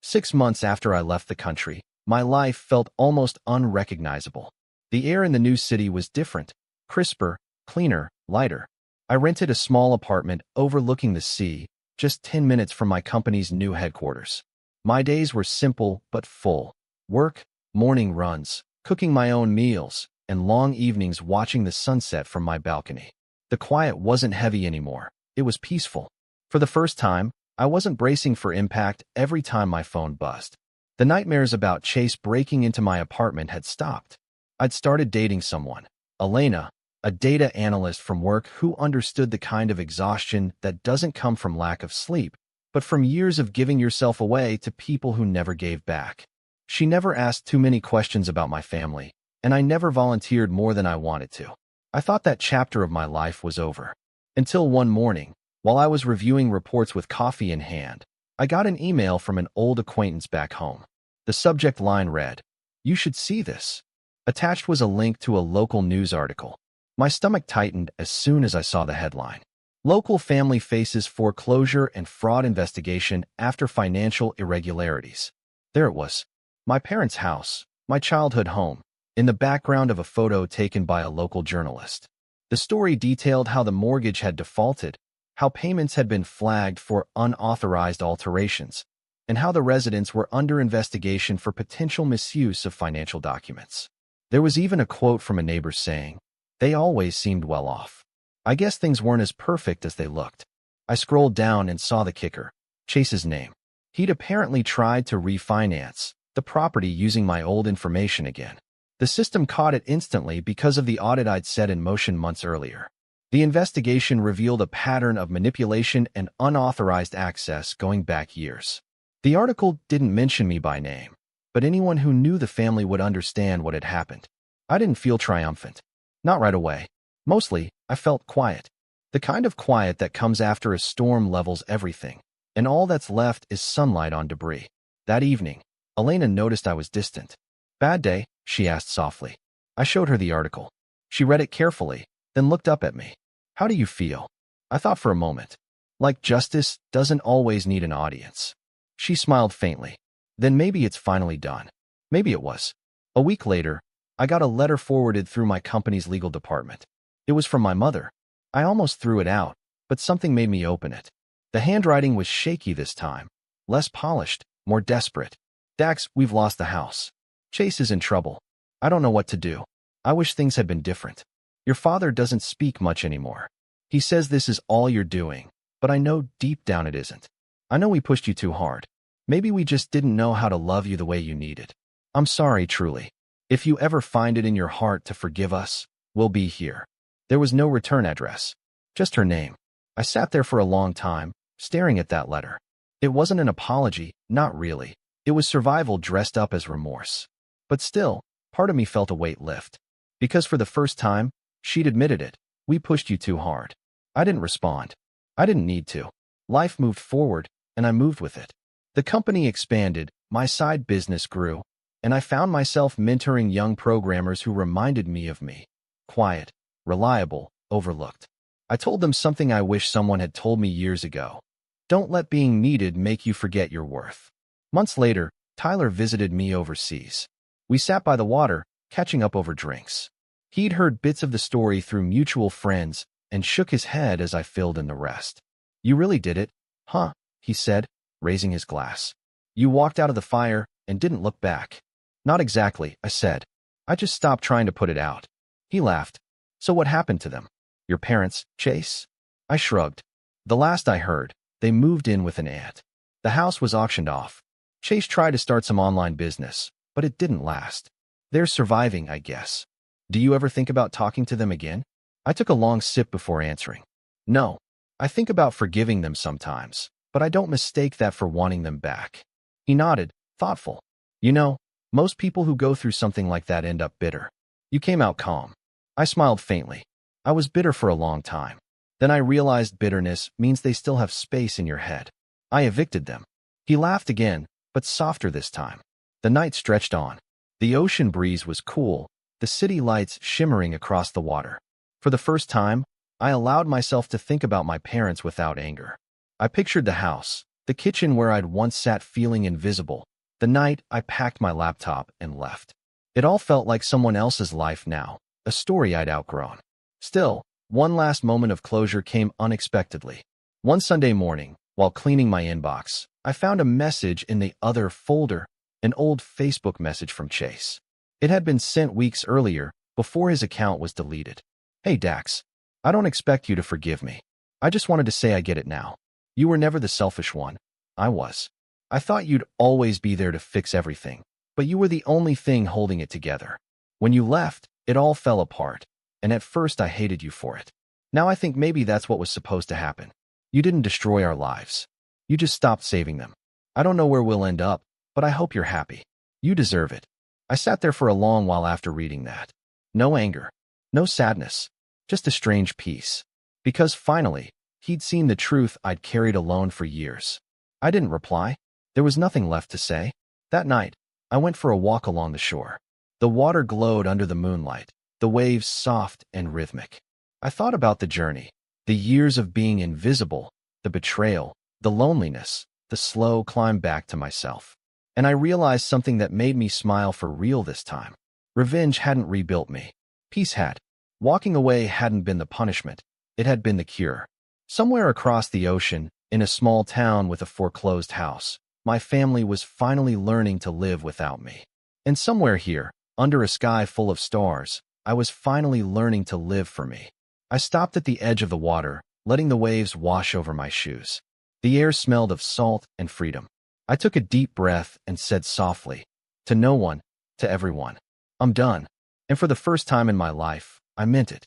Speaker 1: 6 months after I left the country, my life felt almost unrecognizable. The air in the new city was different, crisper, cleaner, lighter. I rented a small apartment overlooking the sea, just 10 minutes from my company's new headquarters. My days were simple but full. Work, morning runs, cooking my own meals, and long evenings watching the sunset from my balcony. The quiet wasn't heavy anymore. It was peaceful. For the first time, I wasn't bracing for impact every time my phone buzzed. The nightmares about Chase breaking into my apartment had stopped. I'd started dating someone, Elena, a data analyst from work who understood the kind of exhaustion that doesn't come from lack of sleep, but from years of giving yourself away to people who never gave back. She never asked too many questions about my family, and I never volunteered more than I wanted to. I thought that chapter of my life was over. Until one morning, while I was reviewing reports with coffee in hand, I got an email from an old acquaintance back home. The subject line read, "You should see this." Attached was a link to a local news article. My stomach tightened as soon as I saw the headline. Local family faces foreclosure and fraud investigation after financial irregularities. There it was. My parents' house, my childhood home, in the background of a photo taken by a local journalist. The story detailed how the mortgage had defaulted, how payments had been flagged for unauthorized alterations, and how the residents were under investigation for potential misuse of financial documents. There was even a quote from a neighbor saying, "They always seemed well off. I guess things weren't as perfect as they looked." I scrolled down and saw the kicker, Chase's name. He'd apparently tried to refinance the property using my old information again. The system caught it instantly because of the audit I'd set in motion months earlier. The investigation revealed a pattern of manipulation and unauthorized access going back years. The article didn't mention me by name, but anyone who knew the family would understand what had happened. I didn't feel triumphant. Not right away. Mostly, I felt quiet. The kind of quiet that comes after a storm levels everything, and all that's left is sunlight on debris. That evening, Elena noticed I was distant. "Bad day?" she asked softly. I showed her the article. She read it carefully, then looked up at me. "How do you feel?" I thought for a moment. Like justice doesn't always need an audience. She smiled faintly. "Then maybe it's finally done." Maybe it was. A week later, I got a letter forwarded through my company's legal department. It was from my mother. I almost threw it out, but something made me open it. The handwriting was shaky this time, less polished, more desperate. "Dax, we've lost the house. Chase is in trouble. I don't know what to do. I wish things had been different. Your father doesn't speak much anymore. He says this is all you're doing, but I know deep down it isn't. I know we pushed you too hard. Maybe we just didn't know how to love you the way you needed. I'm sorry, truly. If you ever find it in your heart to forgive us, we'll be here." There was no return address, just her name. I sat there for a long time, staring at that letter. It wasn't an apology, not really. It was survival dressed up as remorse. But still, part of me felt a weight lift. Because for the first time, she'd admitted it. "We pushed you too hard." I didn't respond. I didn't need to. Life moved forward, and I moved with it. The company expanded, my side business grew, and I found myself mentoring young programmers who reminded me of me. Quiet, reliable, overlooked. I told them something I wish someone had told me years ago. Don't let being needed make you forget your worth. Months later, Tyler visited me overseas. We sat by the water, catching up over drinks. He'd heard bits of the story through mutual friends and shook his head as I filled in the rest. "You really did it, huh?" he said, raising his glass. "You walked out of the fire and didn't look back." "Not exactly," I said. "I just stopped trying to put it out." He laughed. "So what happened to them? Your parents, Chase?" I shrugged. "The last I heard, they moved in with an aunt. The house was auctioned off. Chase tried to start some online business, but it didn't last. They're surviving, I guess. Do you ever think about talking to them again?" I took a long sip before answering. "No. I think about forgiving them sometimes, but I don't mistake that for wanting them back." He nodded, thoughtful. "You know, most people who go through something like that end up bitter. You came out calm." I smiled faintly. I was bitter for a long time. Then I realized bitterness means they still have space in your head. I evicted them. He laughed again, but softer this time. The night stretched on. The ocean breeze was cool, the city lights shimmering across the water. For the first time, I allowed myself to think about my parents without anger. I pictured the house, the kitchen where I'd once sat feeling invisible, the night I packed my laptop and left. It all felt like someone else's life now, a story I'd outgrown. Still, one last moment of closure came unexpectedly. One Sunday morning, while cleaning my inbox, I found a message in the other folder, an old Facebook message from Chase. It had been sent weeks earlier, before his account was deleted. "Hey Dax, I don't expect you to forgive me. I just wanted to say I get it now. You were never the selfish one. I was. I thought you'd always be there to fix everything, but you were the only thing holding it together. When you left, it all fell apart, and at first I hated you for it. Now I think maybe that's what was supposed to happen. You didn't destroy our lives. You just stopped saving them. I don't know where we'll end up, but I hope you're happy. You deserve it." I sat there for a long while after reading that. No anger, no sadness, just a strange peace. Because finally, he'd seen the truth I'd carried alone for years. I didn't reply. There was nothing left to say. That night, I went for a walk along the shore. The water glowed under the moonlight, the waves soft and rhythmic. I thought about the journey, The years of being invisible, the betrayal, the loneliness, the slow climb back to myself. And I realized something that made me smile for real this time. Revenge hadn't rebuilt me. Peace had. Walking away hadn't been the punishment. It had been the cure. Somewhere across the ocean, in a small town with a foreclosed house, my family was finally learning to live without me. And somewhere here, under a sky full of stars, I was finally learning to live for me. I stopped at the edge of the water, letting the waves wash over my shoes. The air smelled of salt and freedom. I took a deep breath and said softly, to no one, to everyone, I'm done. And for the first time in my life, I meant it.